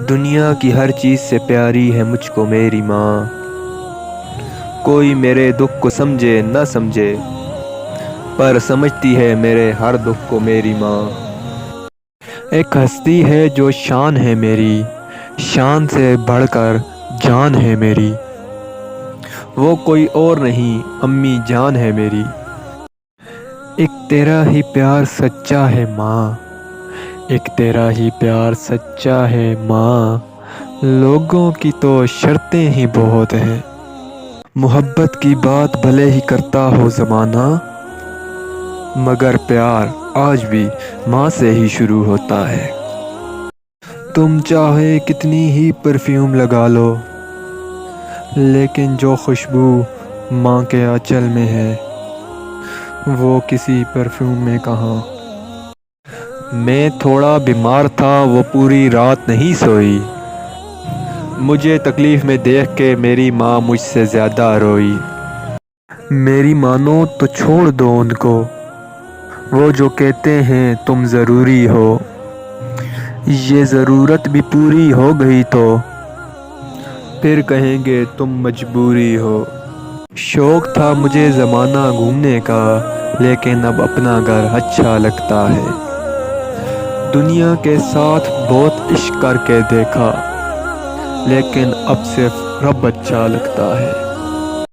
دنیا کی ہر چیز سے پیاری ہے مجھ کو میری ماں۔ کوئی میرے دکھ کو سمجھے نہ سمجھے، پر سمجھتی ہے میرے ہر دکھ کو میری ماں۔ ایک ہستی ہے جو شان ہے میری، شان سے بڑھ کر جان ہے میری۔ وہ کوئی اور نہیں امی جان ہے میری۔ ایک تیرا ہی پیار سچا ہے ماں، ایک تیرا ہی پیار سچا ہے ماں۔ لوگوں کی تو شرطیں ہی بہت ہیں، محبت کی بات بھلے ہی کرتا ہو زمانہ، مگر پیار آج بھی ماں سے ہی شروع ہوتا ہے۔ تم چاہے کتنی ہی پرفیوم لگا لو، لیکن جو خوشبو ماں کے آنچل میں ہے وہ کسی پرفیوم میں کہاں۔ میں تھوڑا بیمار تھا وہ پوری رات نہیں سوئی، مجھے تکلیف میں دیکھ کے میری ماں مجھ سے زیادہ روئی۔ میری مانو تو چھوڑ دو ان کو، وہ جو کہتے ہیں تم ضروری ہو، یہ ضرورت بھی پوری ہو گئی تو پھر کہیں گے تم مجبوری ہو۔ شوق تھا مجھے زمانہ گھومنے کا، لیکن اب اپنا گھر اچھا لگتا ہے۔ دنیا کے ساتھ بہت عشق کر کے دیکھا، لیکن اب صرف رب اچھا لگتا ہے۔